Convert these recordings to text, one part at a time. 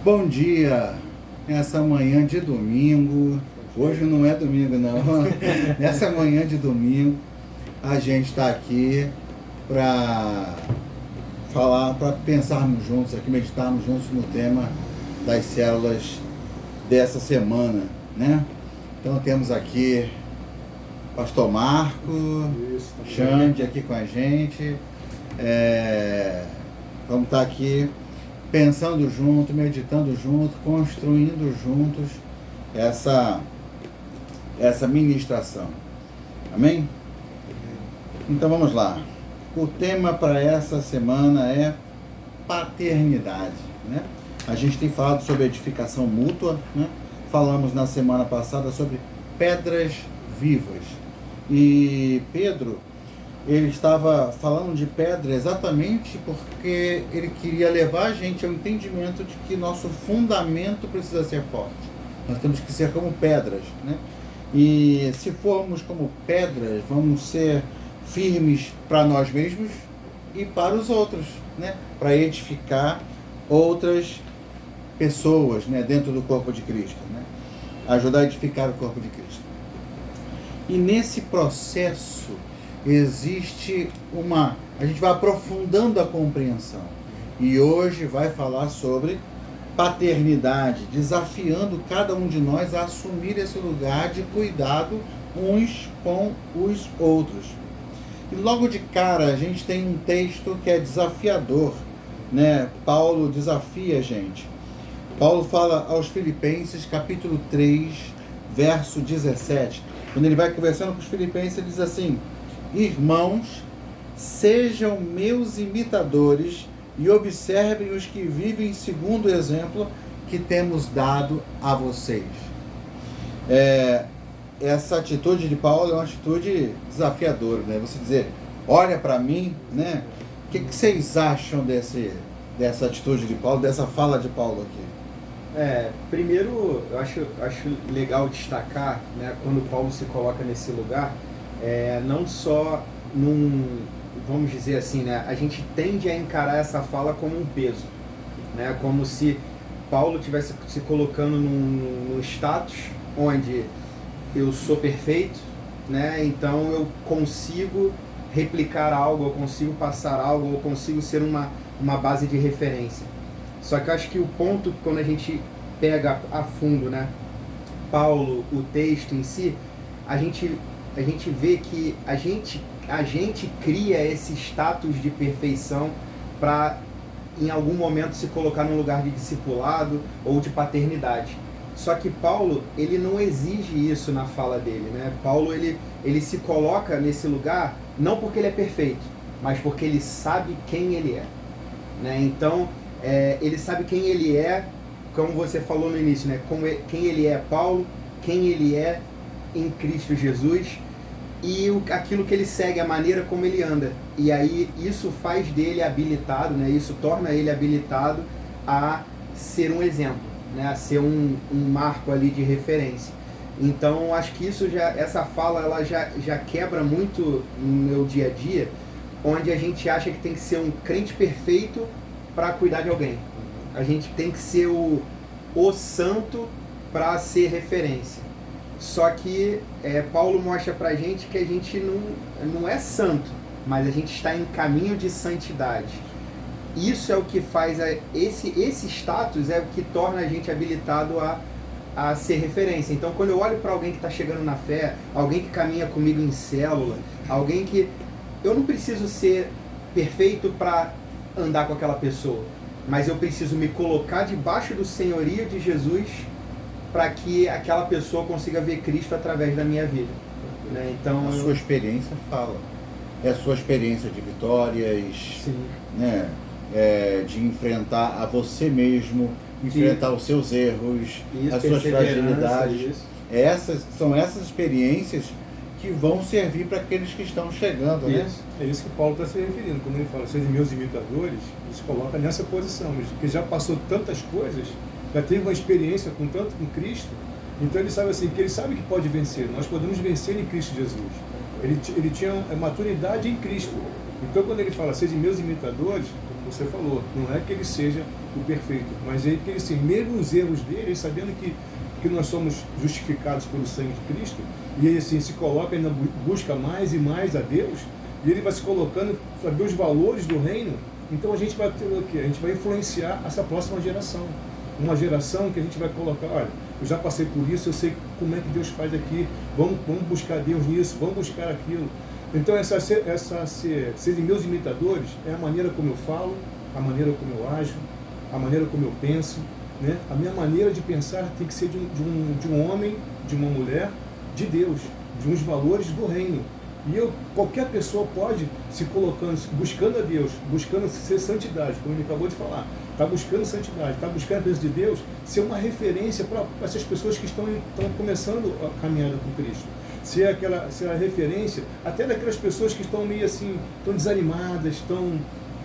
Bom dia, nessa manhã de domingo. Hoje não é domingo não. Nessa manhã de domingo a gente está aqui para falar, para pensarmos juntos aqui, meditarmos juntos no tema das células dessa semana, né? Então temos aqui Pastor Marco, Xande aqui com a gente. Vamos estar aqui pensando junto, meditando junto, construindo juntos essa ministração. Amém? Então vamos lá. O tema para essa semana é paternidade, né? A gente tem falado sobre edificação mútua, né? Falamos na semana passada sobre pedras vivas. E Pedro, ele estava falando de pedra exatamente porque ele queria levar a gente ao entendimento de que nosso fundamento precisa ser forte. Nós temos que ser como pedras, né? E se formos como pedras, vamos ser firmes para nós mesmos e para os outros, né? Para edificar outras pessoas, né? Dentro do corpo de Cristo, né? Ajudar a edificar o corpo de Cristo. E nesse processo existe a gente vai aprofundando a compreensão. E hoje vai falar sobre paternidade, desafiando cada um de nós a assumir esse lugar de cuidado uns com os outros. E logo de cara a gente tem um texto que é desafiador, né? Paulo desafia a gente. Paulo fala aos Filipenses, capítulo 3, verso 17. Quando ele vai conversando com os filipenses, ele diz assim: irmãos, sejam meus imitadores e observem os que vivem segundo o exemplo que temos dado a vocês. Essa atitude de Paulo é uma atitude desafiadora, né? Você dizer, olha para mim, né? O que vocês acham dessa atitude de Paulo, dessa fala de Paulo aqui? Primeiro, eu acho legal destacar, né, quando Paulo se coloca nesse lugar, não só vamos dizer assim, né, a gente tende a encarar essa fala como um peso, né, como se Paulo estivesse se colocando num status onde eu sou perfeito, né, então eu consigo replicar algo, eu consigo passar algo, eu consigo ser uma base de referência. Só que eu acho que o ponto, quando a gente pega a fundo, né, Paulo, o texto em si, a gente vê que a gente cria esse status de perfeição para, em algum momento, se colocar num lugar de discipulado ou de paternidade. Só que Paulo, ele não exige isso na fala dele, né? Paulo, ele se coloca nesse lugar não porque ele é perfeito, mas porque ele sabe quem ele é, né? Então, ele sabe quem ele é, como você falou no início, né? Quem ele é, Paulo, quem ele é em Cristo Jesus e aquilo que ele segue, a maneira como ele anda. E aí isso faz dele habilitado, né? Isso torna ele habilitado a ser um exemplo, né? A ser um marco ali de referência. Então acho que essa fala ela já quebra muito no meu dia a dia, onde a gente acha que tem que ser um crente perfeito para cuidar de alguém. A gente tem que ser o santo para ser referência. Só que Paulo mostra pra gente que a gente não é santo, mas a gente está em caminho de santidade. Isso é o que faz esse status é o que torna a gente habilitado a ser referência. Então quando eu olho para alguém que está chegando na fé, alguém que caminha comigo em célula, alguém que eu não preciso ser perfeito para andar com aquela pessoa, mas eu preciso me colocar debaixo do senhorio de Jesus para que aquela pessoa consiga ver Cristo através da minha vida, né? Então a sua experiência fala, a sua experiência de vitórias, sim, né? De enfrentar a você mesmo, enfrentar os seus erros, as suas fragilidades. São essas experiências que vão servir para aqueles que estão chegando, né? É isso que Paulo está se referindo. Quando ele fala, sejam meus imitadores, ele se coloca nessa posição, porque já passou tantas coisas, já teve uma experiência com Cristo, então ele sabe assim, que ele sabe que pode vencer. Nós podemos vencer em Cristo Jesus. Ele tinha maturidade em Cristo. Então quando ele fala, sejam meus imitadores, você falou, não é que ele seja o perfeito, mas é que ele, assim, mesmo os erros dele, sabendo que nós somos justificados pelo sangue de Cristo, e ele assim se coloca, ainda busca mais e mais a Deus, e ele vai se colocando, saber os valores do reino. Então a gente vai ter o quê? A gente vai influenciar essa próxima geração. Uma geração que a gente vai colocar, olha, eu já passei por isso, eu sei como é que Deus faz aqui, vamos buscar Deus nisso, vamos buscar aquilo. Então serem meus imitadores é a maneira como eu falo, a maneira como eu ajo, a maneira como eu penso, né? A minha maneira de pensar tem que ser de um homem, de uma mulher, de Deus, de uns valores do reino. E qualquer pessoa pode se colocando, buscando a Deus, buscando ser santidade, como ele acabou de falar, está buscando santidade, está buscando a presença de Deus, ser uma referência para essas pessoas que estão começando a caminhada com Cristo. Ser a referência até daquelas pessoas que estão meio assim, estão desanimadas, estão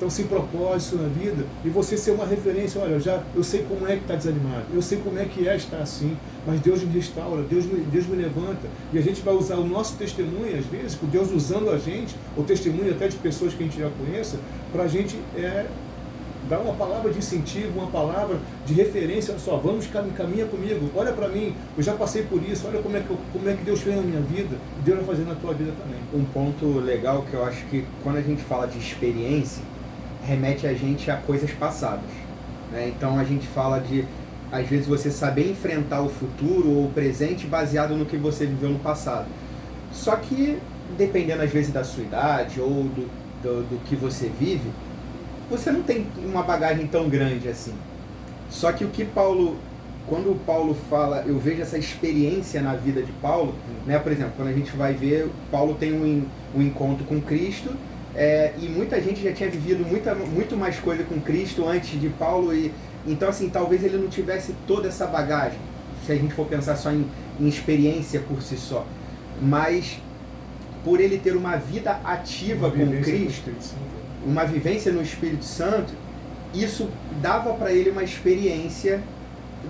sem propósito na vida, e você ser uma referência, olha, eu sei como é que está desanimado, eu sei como é que estar assim, mas Deus me restaura, Deus me levanta, e a gente vai usar o nosso testemunho, às vezes, com Deus usando a gente, o testemunho até de pessoas que a gente já conheça, para a gente dar uma palavra de incentivo, uma palavra de referência. Olha só, vamos, caminha comigo, olha para mim, eu já passei por isso, olha como é que Deus fez na minha vida, e Deus vai fazer na tua vida também. Um ponto legal que eu acho que quando a gente fala de experiência, remete a gente a coisas passadas, né? Então a gente fala de, às vezes, você saber enfrentar o futuro ou o presente baseado no que você viveu no passado. Só que, dependendo às vezes da sua idade ou do que você vive, você não tem uma bagagem tão grande assim. Só que quando o Paulo fala, eu vejo essa experiência na vida de Paulo, né? Por exemplo, quando a gente vai ver, Paulo tem um encontro com Cristo, e muita gente já tinha vivido muito mais coisa com Cristo antes de Paulo, então assim, talvez ele não tivesse toda essa bagagem, se a gente for pensar só em experiência por si só, mas por ele ter uma vida ativa com Cristo, uma vivência no Espírito Santo, isso dava para ele uma experiência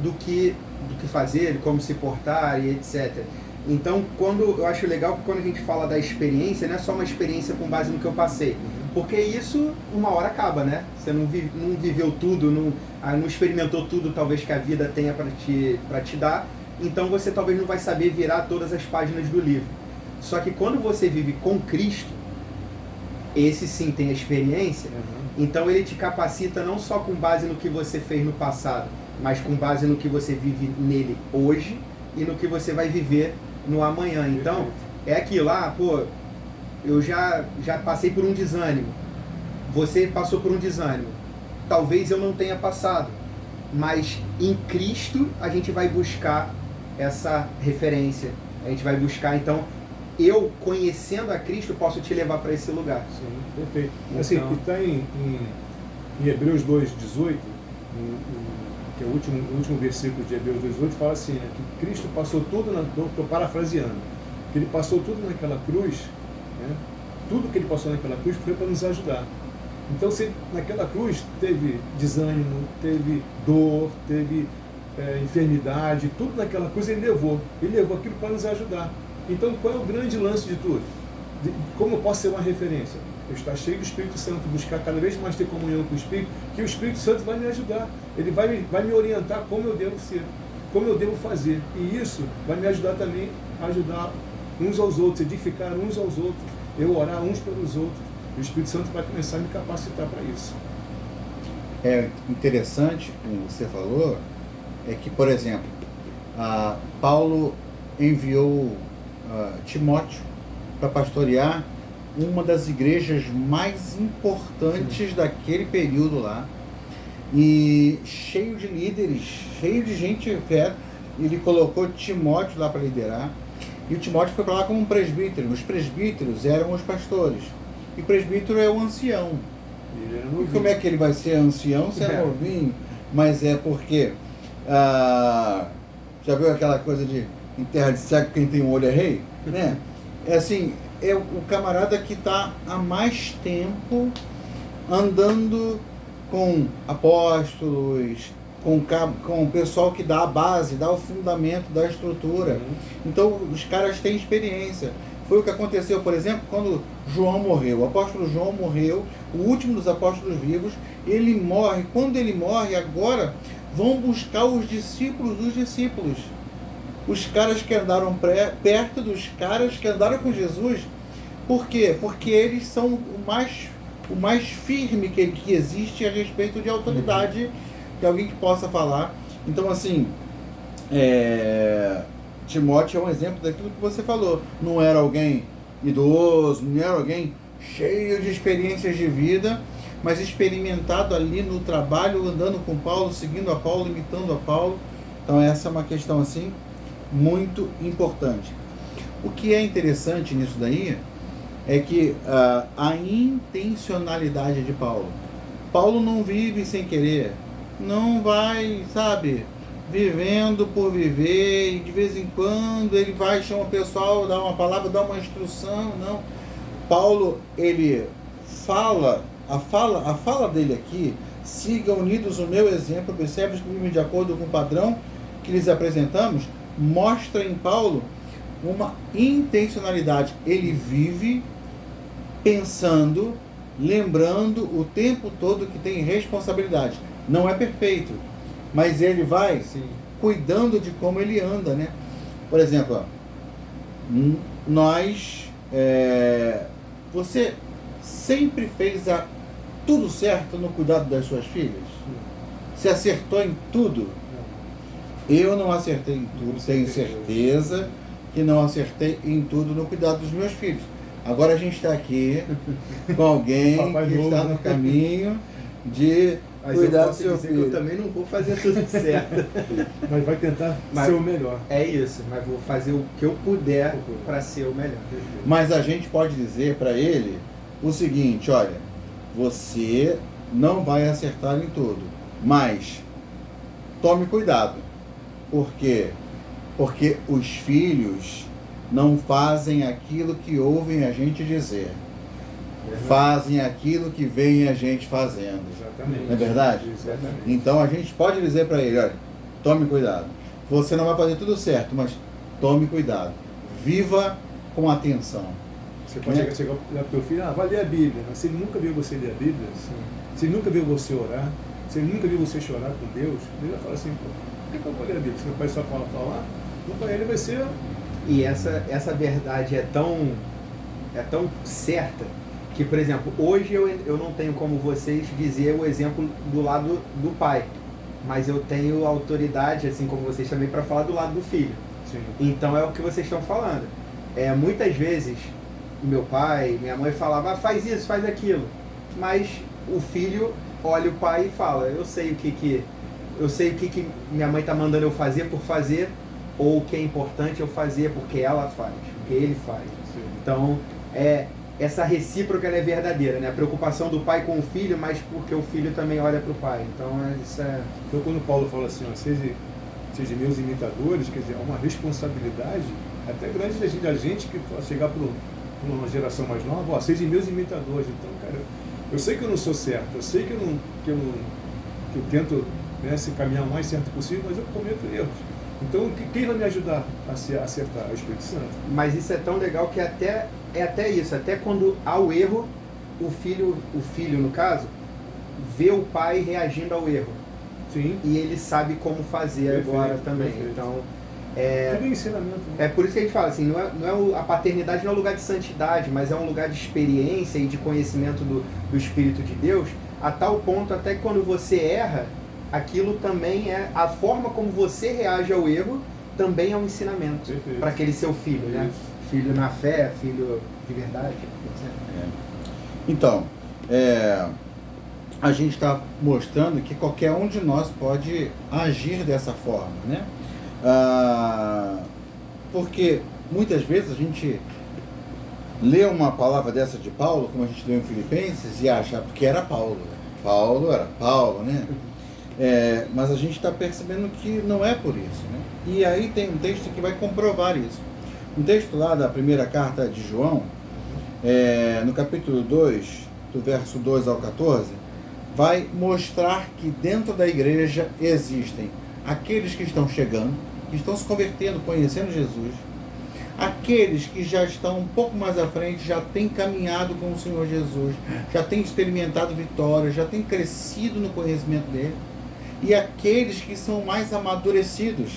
do que fazer, de como se portar e etc. Então, eu acho legal que quando a gente fala da experiência, não é só uma experiência com base no que eu passei. Porque isso, uma hora acaba, né? Você não viveu tudo, não experimentou tudo, talvez, que a vida tenha para te dar. Então, você talvez não vai saber virar todas as páginas do livro. Só que quando você vive com Cristo, esse sim tem a experiência, então ele te capacita não só com base no que você fez no passado, mas com base no que você vive nele hoje e no que você vai viver no amanhã. Então, é aquilo lá, eu já passei por um desânimo, você passou por um desânimo, talvez eu não tenha passado, mas em Cristo a gente vai buscar essa referência, a gente vai buscar, então, eu conhecendo a Cristo posso te levar para esse lugar. Sim, perfeito. Então, assim, está em Hebreus 2,18, que é o último versículo de Hebreus 2,18, fala assim, né, que Cristo passou tudo, estou parafraseando, que ele passou tudo naquela cruz, né, tudo que ele passou naquela cruz foi para nos ajudar. Então, se naquela cruz teve desânimo, teve dor, teve enfermidade, tudo naquela cruz ele levou aquilo para nos ajudar. Então, qual é o grande lance de tudo? Como eu posso ser uma referência? Eu estar cheio do Espírito Santo, buscar cada vez mais ter comunhão com o Espírito, que o Espírito Santo vai me ajudar. Ele vai me orientar como eu devo ser, como eu devo fazer. E isso vai me ajudar também a ajudar uns aos outros, edificar uns aos outros, eu orar uns pelos outros. O Espírito Santo vai começar a me capacitar para isso. É interessante, como você falou, é que, por exemplo, Paulo enviou Timóteo para pastorear uma das igrejas mais importantes daquele período lá, e cheio de líderes, cheio de gente fé. Ele colocou Timóteo lá para liderar, e o Timóteo foi para lá como um presbítero. Os presbíteros eram os pastores, e o presbítero é o ancião. E como é que ele vai ser ancião se é novinho? Mas é porque já viu aquela coisa de em terra de cego quem tem um olho é rei, né? É assim, é o camarada que está há mais tempo andando com apóstolos, com o pessoal que dá a base, dá o fundamento da estrutura. Então os caras têm experiência. Foi o que aconteceu, por exemplo, quando João morreu. O apóstolo João morreu, o último dos apóstolos vivos. Ele morre. Quando ele morre, agora vão buscar os discípulos dos discípulos. Os caras que andaram perto dos caras que andaram com Jesus. Por quê? Porque eles são o mais firme que existe a respeito de autoridade, de alguém que possa falar. Então, assim, Timóteo é um exemplo daquilo que você falou. Não era alguém idoso, não era alguém cheio de experiências de vida, mas experimentado ali no trabalho, andando com Paulo, seguindo a Paulo, imitando a Paulo. Então essa é uma questão assim muito importante. O que é interessante nisso daí é que a intencionalidade de Paulo. Paulo não vive sem querer, não vai, sabe, vivendo por viver, e de vez em quando ele vai, chama o pessoal, dá uma palavra, dá uma instrução, não. Paulo, ele fala, a fala dele aqui, siga unidos o meu exemplo, observe que vivem de acordo com o padrão que lhes apresentamos, mostra em Paulo uma intencionalidade. Ele vive pensando, lembrando o tempo todo que tem responsabilidade. Não é perfeito, mas ele vai cuidando de como ele anda, né? Por exemplo, você sempre fez tudo certo no cuidado das suas filhas? Você acertou em tudo? Eu não acertei em tudo, tenho certeza que não acertei em tudo no cuidado dos meus filhos. Agora a gente está aqui com alguém que está no caminho de cuidar do seu filho. Eu também não vou fazer tudo certo. Mas vai tentar ser o melhor. É isso, mas vou fazer o que eu puder para ser o melhor. Mas a gente pode dizer para ele o seguinte: olha, você não vai acertar em tudo, mas tome cuidado. Por quê? Porque os filhos não fazem aquilo que ouvem a gente dizer. Fazem aquilo que veem a gente fazendo. Exatamente. Não é verdade? Exatamente. Então a gente pode dizer para ele: olha, tome cuidado. Você não vai fazer tudo certo, mas tome cuidado. Viva com atenção. Você pode chegar para o teu filho, vai ler a Bíblia. Mas se ele nunca viu você ler a Bíblia, se ele nunca viu você orar, se ele nunca viu você chorar com Deus, ele vai falar assim: por que eu vou ler a Bíblia? Se meu pai só falar, não, para ele vai ser... E essa verdade é tão certa que, por exemplo, hoje eu não tenho como vocês dizer o exemplo do lado do pai, mas eu tenho autoridade, assim como vocês também, para falar do lado do filho. Sim. Então é o que vocês estão falando. Muitas vezes meu pai, minha mãe falava, faz isso, faz aquilo, mas o filho olha o pai e fala, eu sei o que minha mãe está mandando eu fazer por fazer, ou o que é importante eu fazer porque ela faz, porque ele faz. Sim. Então, essa recíproca ela é verdadeira, né? A preocupação do pai com o filho, mas porque o filho também olha para o pai. Então, isso é... Então, quando Paulo fala assim, sejam meus imitadores, quer dizer, é uma responsabilidade até grande da gente que chegar para uma geração mais nova, sejam meus imitadores. Então, cara, eu sei que eu não sou certo, eu sei que eu tento, né, se caminhar o mais certo possível, mas eu cometo erros. Então, quem vai me ajudar a se acertar? O Espírito Santo. Mas isso é tão legal que até isso, até quando há o erro, o filho, no caso, vê o pai reagindo ao erro. Sim. E ele sabe como fazer agora também. Perfeito. Então, tudo é ensinamento. Né? É por isso que a gente fala assim, a paternidade não é um lugar de santidade, mas é um lugar de experiência e de conhecimento do Espírito de Deus, a tal ponto até que quando você erra, aquilo também a forma como você reage ao erro também é um ensinamento para aquele seu filho, né? Filho na fé, filho de verdade. Então, a gente está mostrando que qualquer um de nós pode agir dessa forma, né? Porque muitas vezes a gente lê uma palavra dessa de Paulo, como a gente leu em Filipenses, e acha porque era Paulo. Paulo era Paulo, né? Mas a gente está percebendo que não é por isso, né? E aí tem um texto que vai comprovar isso. Um texto lá da primeira carta de João, no capítulo 2, do verso 2 ao 14, vai mostrar que dentro da igreja existem aqueles que estão chegando, que estão se convertendo, conhecendo Jesus, Aqueles que já estão um pouco mais à frente, já têm caminhado com o Senhor Jesus, já têm experimentado vitórias, já têm crescido no conhecimento dele. E aqueles que são mais amadurecidos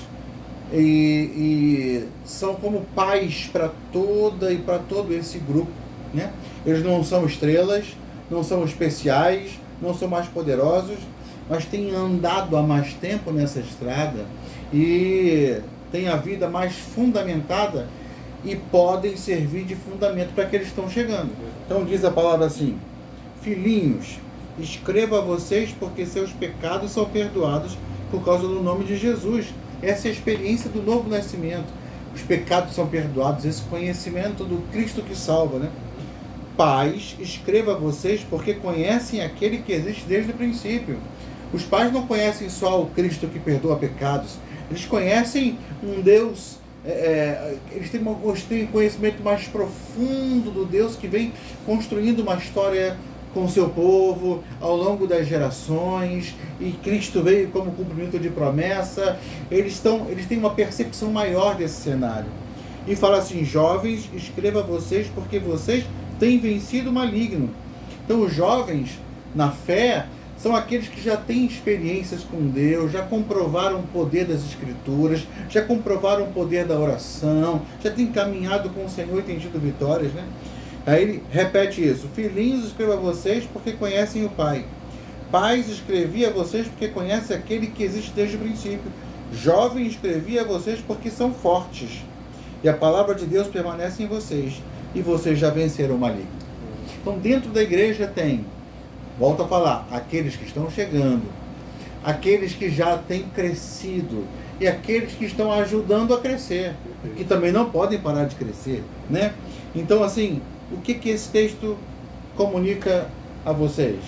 e são como pais para todo esse grupo, né? Eles não são estrelas, não são especiais, não são mais poderosos, mas têm andado há mais tempo nessa estrada e têm a vida mais fundamentada e podem servir de fundamento para aqueles que estão chegando. Então diz a palavra assim: filhinhos, escrevo a vocês porque seus pecados são perdoados por causa do nome de Jesus. Essa é a experiência do novo nascimento. Os pecados são perdoados, esse conhecimento do Cristo que salva, né? Pais, escrevo a vocês porque conhecem aquele que existe desde o princípio. Os pais não conhecem só o Cristo que perdoa pecados, eles conhecem um Deus, eles têm um conhecimento mais profundo do Deus que vem construindo uma história com o seu povo ao longo das gerações, e Cristo veio como cumprimento de promessa. Eles têm uma percepção maior desse cenário. E fala assim: jovens, escreva a vocês porque vocês têm vencido o maligno. Então os jovens na fé são aqueles que já têm experiências com Deus, já comprovaram o poder das Escrituras, já comprovaram o poder da oração, já têm caminhado com o Senhor e têm tido vitórias, né? Aí ele repete isso: filhinhos, escrevo a vocês porque conhecem o Pai. Pais, escrevi a vocês porque conhecem aquele que existe desde o princípio. Jovens, escrevi a vocês porque são fortes. E a palavra de Deus permanece em vocês. E vocês já venceram o maligno. Então dentro da igreja tem, volto a falar, aqueles que estão chegando, aqueles que já têm crescido e aqueles que estão ajudando a crescer, que também não podem parar de crescer, né? Então, assim, o que esse texto comunica a vocês?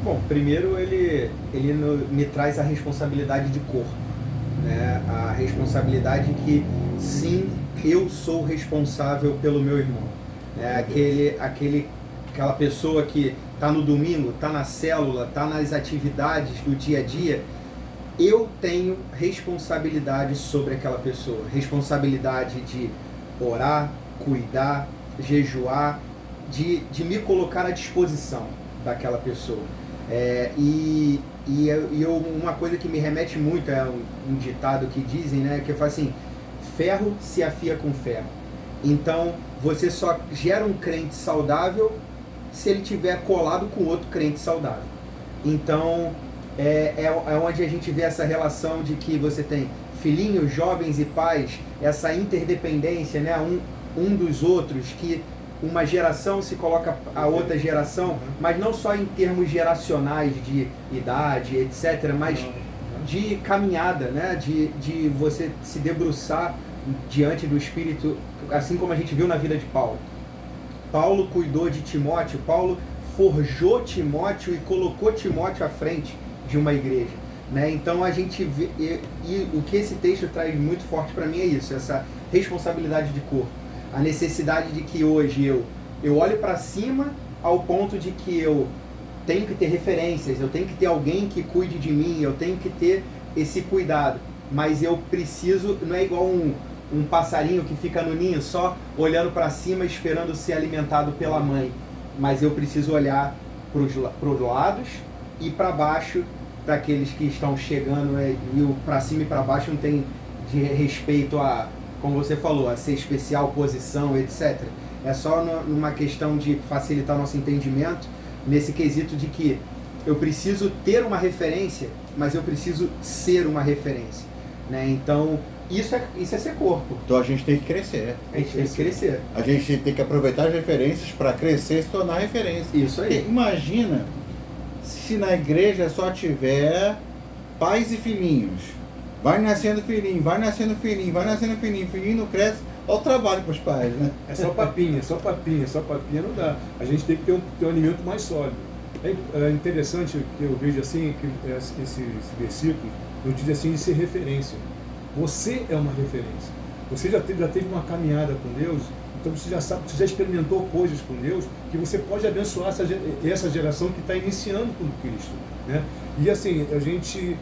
Bom, primeiro ele me traz a responsabilidade de corpo, né? A responsabilidade que, sim, eu sou responsável pelo meu irmão, né? Aquela pessoa que está no domingo, está na célula, está nas atividades do dia a dia, eu tenho responsabilidade sobre aquela pessoa. Responsabilidade de orar, cuidar, jejuar, de me colocar à disposição daquela pessoa. Uma coisa que me remete muito é um ditado que dizem, né, que fala assim: ferro se afia com ferro. Então, você só gera um crente saudável se ele tiver colado com outro crente saudável. Então, é onde a gente vê essa relação de que você tem filhinhos, jovens e pais, essa interdependência, né, um dos outros, que uma geração se coloca a outra geração, mas não só em termos geracionais de idade, etc., mas de caminhada, né, de você se debruçar diante do Espírito, assim como a gente viu na vida de Paulo. Paulo cuidou de Timóteo, Paulo forjou Timóteo e colocou Timóteo à frente de uma igreja, né? Então a gente vê, e o que esse texto traz muito forte para mim é isso, essa responsabilidade de corpo, a necessidade de que hoje eu olho para cima ao ponto de que eu tenho que ter referências, eu tenho que ter alguém que cuide de mim, eu tenho que ter esse cuidado, mas eu preciso, não é igual um passarinho que fica no ninho só olhando para cima esperando ser alimentado pela mãe, mas eu preciso olhar para os lados e para baixo, para aqueles que estão chegando, e para cima e para baixo não tem de respeito a, como você falou, a ser especial, posição, etc. É só numa questão de facilitar o nosso entendimento, nesse quesito de que eu preciso ter uma referência, mas eu preciso ser uma referência, né? Então, isso é ser corpo. Então a gente tem que crescer. A gente tem que crescer. A gente tem que aproveitar as referências para crescer e se tornar referência. Isso aí. Porque imagina se na igreja só tiver pais e filhinhos. Vai nascendo filhinho, vai nascendo filhinho, vai nascendo filhinho, filhinho não cresce. Olha o trabalho para os pais, né? É só papinha, não dá. A gente tem que ter um alimento mais sólido. É interessante que eu vejo assim, que esse versículo nos diz assim de ser referência. Você é uma referência. Você já teve uma caminhada com Deus, então você já sabe, você já experimentou coisas com Deus, que você pode abençoar essa geração que está iniciando com Cristo, né? E assim, a gente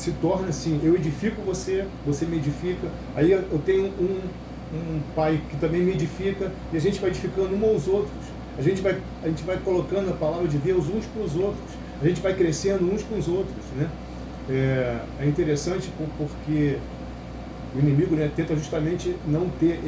se torna assim, eu edifico você, você me edifica, aí eu tenho um pai que também me edifica, e a gente vai edificando uns aos outros. A gente vai colocando a palavra de Deus uns para os outros, a gente vai crescendo uns com os outros, né? É interessante porque o inimigo, né, tenta justamente não ter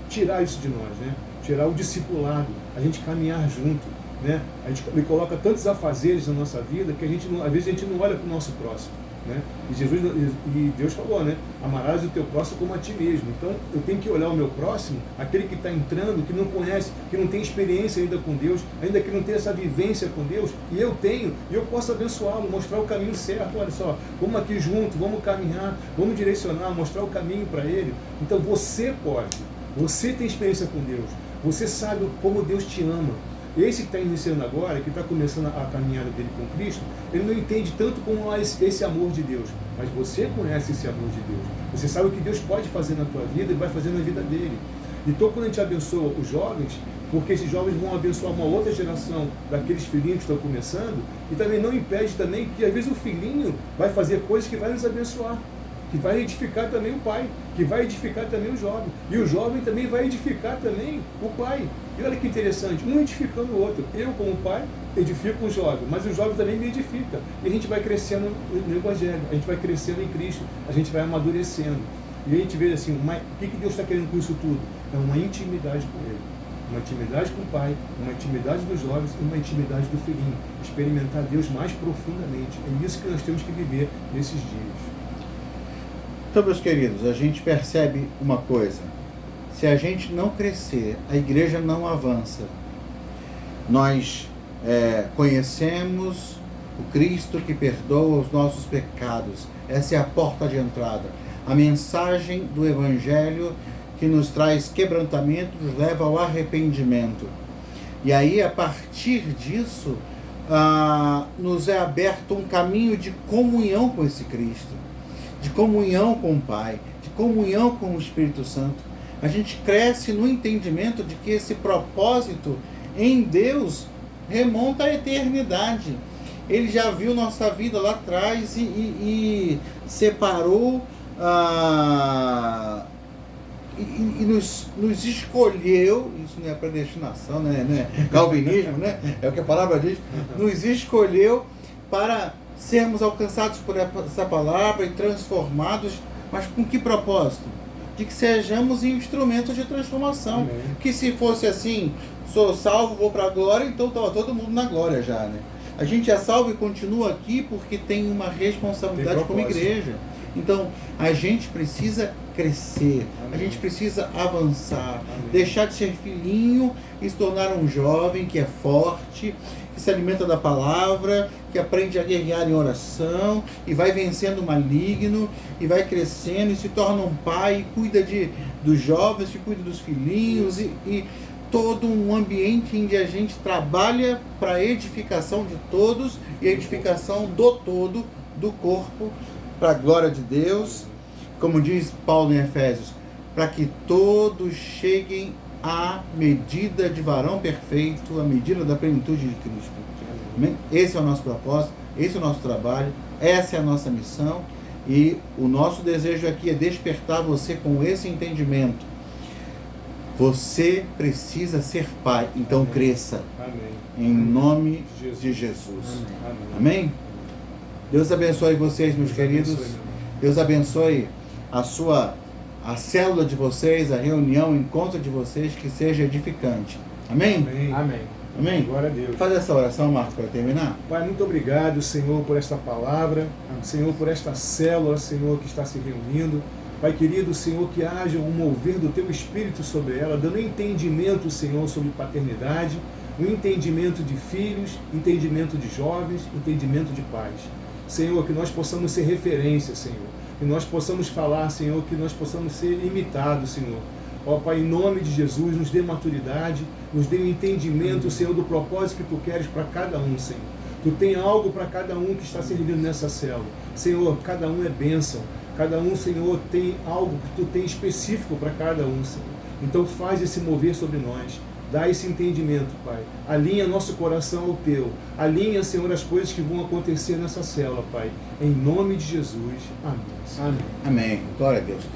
tirar isso de nós, né? Tirar o discipulado, a gente caminhar junto, né? Ele coloca tantos afazeres na nossa vida que às vezes a gente não olha para o nosso próximo, né? E Deus falou, né? Amarás o teu próximo como a ti mesmo. Então eu tenho que olhar o meu próximo, aquele que está entrando, que não conhece, que não tem experiência ainda com Deus, ainda que não tem essa vivência com Deus, e eu tenho, e eu posso abençoá-lo, mostrar o caminho certo. Olha só, vamos aqui junto, vamos caminhar, vamos direcionar, mostrar o caminho para ele. Então você pode, você tem experiência com Deus, você sabe como Deus te ama. Esse que está iniciando agora, que está começando a caminhada dele com Cristo, ele não entende tanto como esse amor de Deus, mas você conhece esse amor de Deus. Você sabe o que Deus pode fazer na tua vida e vai fazer na vida dele. Então, quando a gente abençoa os jovens, porque esses jovens vão abençoar uma outra geração daqueles filhinhos que estão começando, e também não impede também que às vezes o filhinho vai fazer coisas que vai nos abençoar, que vai edificar também o pai, que vai edificar também o jovem, e o jovem também vai edificar também o pai. E olha que interessante, um edificando o outro. Eu, como pai, edifico o jovem, mas o jovem também me edifica. E a gente vai crescendo no Evangelho, a gente vai crescendo em Cristo, a gente vai amadurecendo. E a gente vê assim, o que Deus está querendo com isso tudo? É uma intimidade com Ele. Uma intimidade com o pai, uma intimidade dos jovens e uma intimidade do filhinho. Experimentar Deus mais profundamente. É isso que nós temos que viver nesses dias. Então, meus queridos, a gente percebe uma coisa: se a gente não crescer, a igreja não avança. Nós conhecemos o Cristo que perdoa os nossos pecados. Essa é a porta de entrada. A mensagem do Evangelho que nos traz quebrantamento, nos leva ao arrependimento. E aí, a partir disso, nos é aberto um caminho de comunhão com esse Cristo, de comunhão com o Pai, de comunhão com o Espírito Santo. A gente cresce no entendimento de que esse propósito em Deus remonta à eternidade. Ele já viu nossa vida lá atrás e separou e nos escolheu. Isso não é predestinação, né? Calvinismo, né? É o que a palavra diz. Nos escolheu para sermos alcançados por essa palavra e transformados, mas com que propósito? De que sejamos instrumentos de transformação. Amém. Que se fosse assim, sou salvo, vou para a glória, então estava todo mundo na glória já, né? A gente é salvo e continua aqui porque tem uma responsabilidade como igreja. Então, a gente precisa crescer, amém, a gente precisa avançar, amém, deixar de ser filhinho e se tornar um jovem que é forte, que se alimenta da palavra, que aprende a guerrear em oração e vai vencendo o maligno e vai crescendo e se torna um pai, cuida dos jovens, que cuida dos filhinhos e todo um ambiente em que a gente trabalha para a edificação de todos e a edificação do todo, do corpo, para a glória de Deus, como diz Paulo em Efésios, para que todos cheguem à medida de varão perfeito, à medida da plenitude de Cristo. Amém? Esse é o nosso propósito, esse é o nosso trabalho, essa é a nossa missão, e o nosso desejo aqui é despertar você com esse entendimento. Você precisa ser pai, então amém, cresça. Amém. Em nome de Jesus. Amém? Amém? Deus abençoe vocês, meus queridos. Deus abençoe a célula de vocês, a reunião, o encontro de vocês, que seja edificante. Amém? Amém. Amém. Amém? Glória a Deus. Faz essa oração, Marcos, para terminar. Pai, muito obrigado, Senhor, por esta palavra. Senhor, por esta célula, Senhor, que está se reunindo. Pai querido, Senhor, que haja um mover do Teu Espírito sobre ela, dando entendimento, Senhor, sobre paternidade, um entendimento de filhos, entendimento de jovens, entendimento de pais. Senhor, que nós possamos ser referência, Senhor. Que nós possamos falar, Senhor, que nós possamos ser imitados, Senhor. Ó Pai, em nome de Jesus, nos dê maturidade, nos dê um entendimento, Senhor, do propósito que Tu queres para cada um, Senhor. Tu tem algo para cada um que está servindo nessa célula. Senhor, cada um é bênção. Cada um, Senhor, tem algo que Tu tem específico para cada um, Senhor. Então faz esse mover sobre nós. Dá esse entendimento, Pai. Alinha nosso coração ao Teu. Alinha, Senhor, as coisas que vão acontecer nessa célula, Pai. Em nome de Jesus. Amém. Amém. Glória a Deus.